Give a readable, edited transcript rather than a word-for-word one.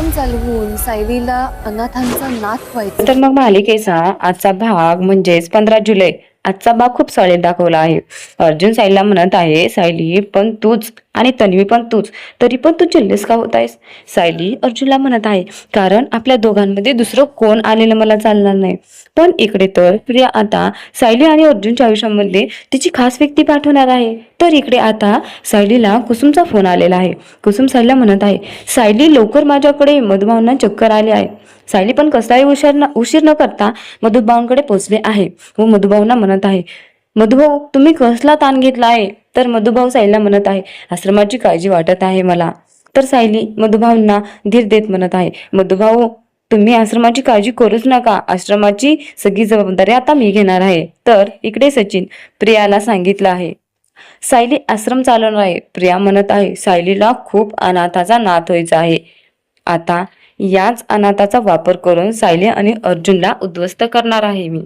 आश्रम चालवून सायलीला अनाथांचा नाथ व्हायचा. तर मग मालिकेचा आजचा भाग म्हणजेच 15 जुलै आजचा भाग खूप सॉलिड दाखवला आहे. अर्जुन सायलीला म्हणत आहे, सायली पण तूच आणि तन्वी पण तूच, तरी पण तू चिल्लीस का होत आहेस? सायली अर्जुनला म्हणत आहे, कारण आपल्या दोघांमध्ये दुसरं कोण आलेलं मला चालणार नाही. पण इकडे तर प्रिया आता सायली आणि अर्जुनच्या आयुष्यामध्ये तिची खास व्यक्ती पाठवणार आहे. तर इकडे आता सायलीला कुसुमचा फोन आलेला आहे. कुसुम सायलीला म्हणत आहे, सायली लवकर माझ्याकडे, मधुभावना चक्कर आले आहे. सायली पण कसलाही उशीर न करता मधुभाऊंकडे पोहोचले आहे व मधुभाऊंना म्हणत आहे, मधुभाऊ तुम्ही कसला ताण घेतला आहे? तर मधुभाऊ सायलीला म्हणत आहे, आश्रमाची काळजी वाटत आहे मला. तर सायली मधुभाऊंना धीर देत म्हणत आहे, मधुभाऊ तुम्ही आश्रमाची काळजी करूच नका, आश्रमाची सगळी जबाबदारी आता मी घेणार आहे. तर इकडे सचिन प्रियाला सांगितलं आहे, सायली आश्रम चालवणार आहे. प्रिया म्हणत आहे, सायलीला खूप अनाथाचा नाथ व्हायचा आहे. आता याच अनाथाचा वापर करून सायली आणि अर्जुनला उद्ध्वस्त करणार आहे मी.